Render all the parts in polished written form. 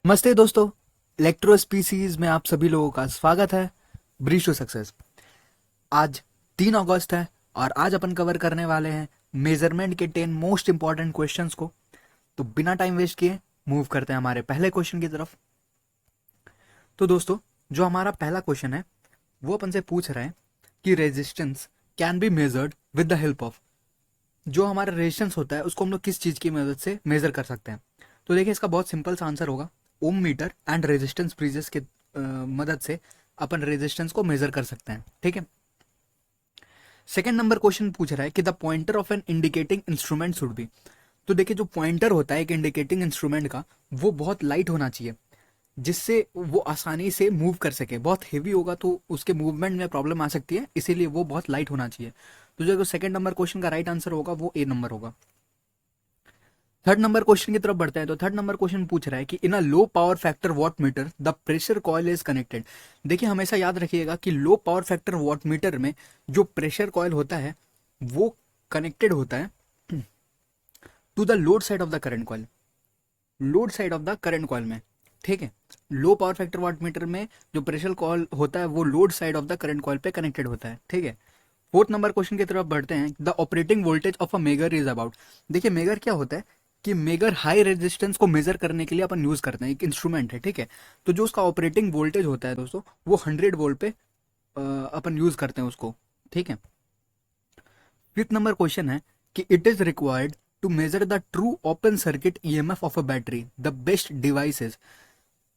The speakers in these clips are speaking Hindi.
नमस्ते दोस्तों। इलेक्ट्रो स्पीसीज में आप सभी लोगों का स्वागत है। Breeze to success. आज 3 अगस्त है और आज अपन कवर करने वाले हैं मेजरमेंट के 10 मोस्ट इंपॉर्टेंट क्वेश्चंस को। तो बिना टाइम वेस्ट किए मूव करते हैं हमारे पहले क्वेश्चन की तरफ। तो दोस्तों, जो हमारा पहला क्वेश्चन है वो अपन से पूछ रहे हैं कि resistance can be measured with the help of. जो हमारा रेजिस्टेंस होता है उसको हम लोग किस चीज़ की मदद से मेजर कर सकते हैं। तो देखिए, इसका बहुत सिंपल सा आंसर होगा, ओम मीटर एंड रेजिस्टेंस ब्रिजेस के मदद से अपन रेजिस्टेंस को मेजर कर सकते हैं। ठीक है। सेकंड नंबर क्वेश्चन पूछ रहा है कि the pointer of an indicating instrument should be. तो देखिए, जो पॉइंटर होता है एक इंडिकेटिंग इंस्ट्रूमेंट का, वो बहुत लाइट होना चाहिए जिससे वो आसानी से मूव कर सके। बहुत हेवी होगा तो उसके मूवमेंट में प्रॉब्लम आ सकती है, इसीलिए वो बहुत लाइट होना चाहिए। तो जो सेकंड नंबर क्वेश्चन का राइट आंसर होगा वो ए नंबर होगा। थर्ड नंबर क्वेश्चन की तरफ बढ़ते हैं। तो थर्ड नंबर क्वेश्चन पूछ रहा है कि in a low power factor watt meter the pressure coil is connected. देखिए, हमेशा याद रखिएगा कि low power factor watt meter में जो प्रेशर कॉइल होता है वो कनेक्टेड होता है to the load side of the current coil. Load side of the current coil में, ठीक है। Low power factor watt meter में जो प्रेशर कॉइल होता है वो load side of the current coil पे कनेक्टेड होता है, ठीक है। फोर्थ नंबर क्वेश्चन की तरफ बढ़ते हैं। The operating voltage of a megger is about. देखिए, मेगर क्या होता है कि मेगर हाई रेजिस्टेंस को मेजर करने के लिए अपन यूज करते हैं, एक इंस्ट्रूमेंट है, ठीक है। तो जो उसका ऑपरेटिंग वोल्टेज होता है दोस्तों, वो 100 वोल्ट पे अपन यूज करते हैं उसको, ठीक है। फिफ्थ नंबर क्वेश्चन है कि it is required to measure the true open circuit EMF of a battery the best devices.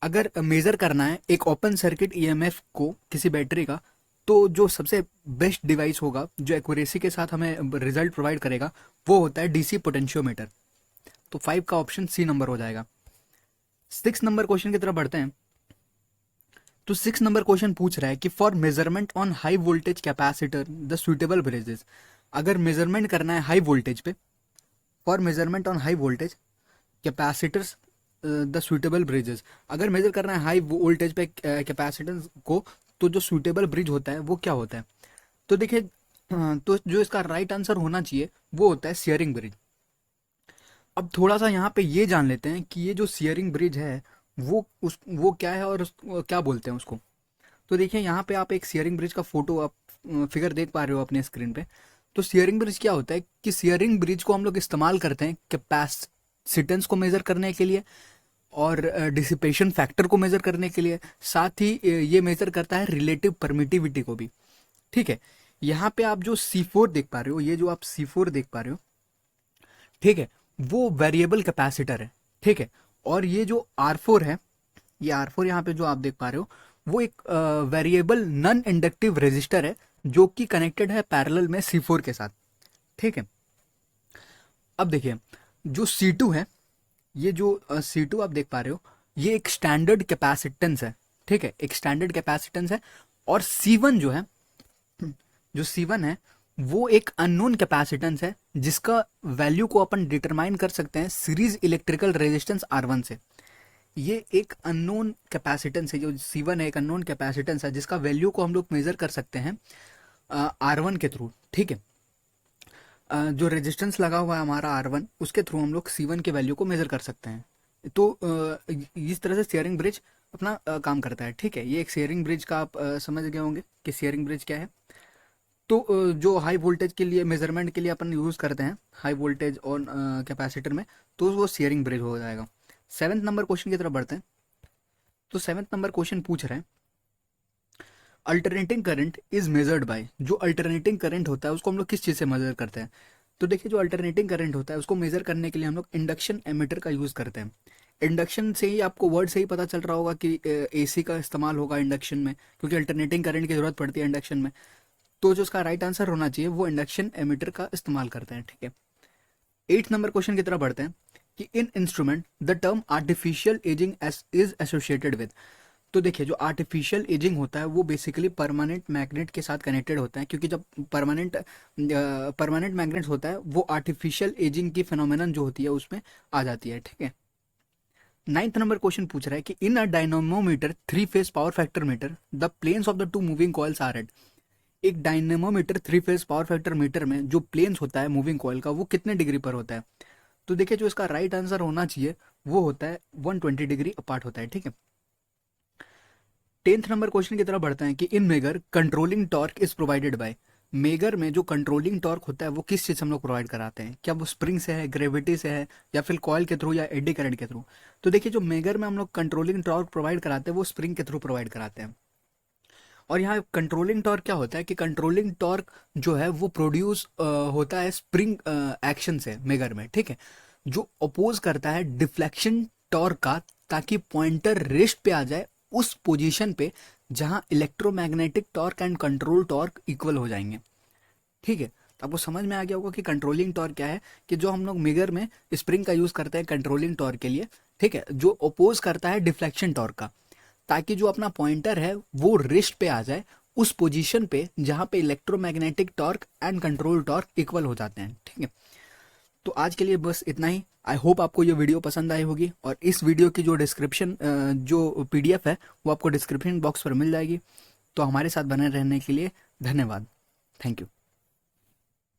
अगर मेजर करना है एक ओपन सर्किट ईएमएफ को किसी बैटरी का, तो जो सबसे बेस्ट डिवाइस होगा जो एक्यूरेसी के साथ हमें रिजल्ट प्रोवाइड करेगा वो होता है डीसी पोटेंशियोमीटर। तो 5 का ऑप्शन सी नंबर हो जाएगा। 6 नंबर क्वेश्चन की तरफ बढ़ते हैं। तो 6 नंबर क्वेश्चन पूछ रहा है कि for measurement on high voltage capacitor the suitable bridges. अगर मेजरमेंट करना है हाई वोल्टेज पे, for measurement on high voltage capacitors the suitable bridges. अगर मेजर करना है हाई वोल्टेज पे कैपेसिटेंस को, तो जो सुटेबल ब्रिज होता है वो क्या होता है। तो देखिए, तो जो इसका राइट आंसर होना चाहिए वो होता है सियरिंग ब्रिज। अब थोड़ा सा यहाँ पे ये जान लेते हैं कि ये जो सियरिंग ब्रिज है वो क्या है और क्या बोलते हैं उसको। तो देखिए, यहाँ पे आप एक सियरिंग ब्रिज का फोटो आप फिगर देख पा रहे हो अपने स्क्रीन पे। तो सियरिंग ब्रिज क्या होता है कि सियरिंग ब्रिज को हम लोग इस्तेमाल करते हैं कैपेसिटेंस को मेजर करने के लिए और डिसिपेशन फैक्टर को मेजर करने के लिए। साथ ही ये मेजर करता है रिलेटिव परमिटिविटी को भी, ठीक है। यहाँ पे आप जो C4 देख पा रहे हो, ये जो आप C4 देख पा रहे हो, ठीक है, वो वेरिएबल कैपेसिटर है, ठीक है। और ये जो R4 है, ये R4 यहाँ पे जो आप देख पा रहे हो, वो एक वेरिएबल नॉन इंडक्टिव रेजिस्टर है जो कि कनेक्टेड है पैरेलल में C4 के साथ, ठीक है। अब देखिए, जो C2 है, ये जो C2 आप देख पा रहे हो, ये एक स्टैंडर्ड कैपेसिटेंस है, ठीक है, एक स्टैंडर्ड कैपेसिटेंस है। और C1 जो है, जो C1 है वो एक अननोन कैपेसिटेंस है जिसका वैल्यू को अपन डिटरमाइन कर सकते हैं सीरीज इलेक्ट्रिकल रेजिस्टेंस R1 से। ये एक अननोन कैपेसिटेंस है, जो C1 है एक अननोन कैपेसिटेंस है जिसका वैल्यू को हम लोग मेजर कर सकते हैं R1 के थ्रू, ठीक है। जो रेजिस्टेंस लगा हुआ है हमारा R1, उसके थ्रू हम लोग C1 के वैल्यू को मेजर कर सकते हैं। तो इस तरह से शेयरिंग ब्रिज अपना काम करता है, ठीक है। ये एक शेयरिंग ब्रिज का आप समझ गए होंगे कि शेयरिंग ब्रिज क्या है। तो जो हाई वोल्टेज के लिए मेजरमेंट के लिए अपन यूज़ करते हैं हाई वोल्टेज और कैपेसिटर में, तो वो शेयरिंग ब्रिज हो जाएगा। 7th नंबर क्वेश्चन की तरफ बढ़ते हैं। तो 7th नंबर क्वेश्चन पूछ रहे हैं, alternating current is measured by. जो अल्टरनेटिंग करंट होता है उसको हम लोग किस चीज़ से मेजर करते हैं। तो देखिए, जो अल्टरनेटिंग करंट होता है उसको मेजर करने के लिए हम लोग इंडक्शन एमीटर का यूज़ करते हैं। इंडक्शन से ही आपको वर्ड से ही पता चल रहा होगा कि एसी का इस्तेमाल होगा इंडक्शन में, क्योंकि अल्टरनेटिंग करंट की जरूरत पड़ती है इंडक्शन में। तो जो उसका राइट आंसर होना चाहिए वो इंडक्शन एमीटर का इस्तेमाल करते हैं, ठीक है। 8th नंबर क्वेश्चन की तरफ बढ़ते हैं कि in instrument the term artificial ageing is associated with. तो देखिए, जो आर्टिफिशियल एजिंग होता है वो बेसिकली परमानेंट मैग्नेट के साथ कनेक्टेड होता है, क्योंकि जब परमानेंट मैग्नेट होता है वो आर्टिफिशियल एजिंग की फिनोमेनन जो होती है उसमें आ जाती है, ठीक है। 9th नंबर क्वेश्चन पूछ रहा है कि in a dynamometer 3 phase power factor meter the planes of the two moving coils are at. एक dynamometer 3 phase power factor meter में जो प्लेन्स होता है मूविंग कॉइल का, वो कितने डिग्री पर होता है। तो देखिए, जो इसका राइट आंसर होना चाहिए वो होता है 120 डिग्री अपार्ट होता है, ठीक है। 10th नंबर क्वेश्चन की तरफ बढ़ते हैं कि in megger controlling torque is provided by. Megger में जो कंट्रोलिंग टॉर्क होता है वो किस चीज़ से हम लोग प्रोवाइड कराते हैं, क्या वो स्प्रिंग से है, ग्रेविटी से है, या फिर कॉइल के थ्रू या एडी करंट के थ्रू। तो देखिए जो मेगर में हम लोग कंट्रोलिंग टॉर्क प्रोवाइड कराते हैं वो स्प्रिंग के थ्रू प्रोवाइड कराते हैं। और यहाँ कंट्रोलिंग टॉर्क क्या होता है कि कंट्रोलिंग टॉर्क जो है वो प्रोड्यूस होता है स्प्रिंग एक्शन से मेगर में, ठीक है, जो अपोज करता है डिफ्लेक्शन टॉर्क का, ताकि पॉइंटर रेस्ट पे आ जाए उस पोजीशन पे जहां electromagnetic torque and control torque equal हो जाएंगे, ठीक है। तो आपको समझ में आ गया होगा कि कंट्रोलिंग टॉर्क क्या है, कि जो हम लोग मेगर में स्प्रिंग का यूज करते हैं कंट्रोलिंग टॉर्क के लिए, ठीक है, जो अपोज करता है डिफ्लेक्शन टॉर्क का, ताकि जो अपना पॉइंटर है वो रेस्ट पे आ जाए उस पोजीशन पे जहां पे electromagnetic torque and control torque equal हो जाते हैं, ठीक है। तो आज के लिए बस इतना ही। आई होप आपको ये वीडियो पसंद आई होगी, और इस वीडियो की जो डिस्क्रिप्शन जो पीडीएफ है वो आपको डिस्क्रिप्शन बॉक्स पर मिल जाएगी। तो हमारे साथ बने रहने के लिए धन्यवाद। Thank you.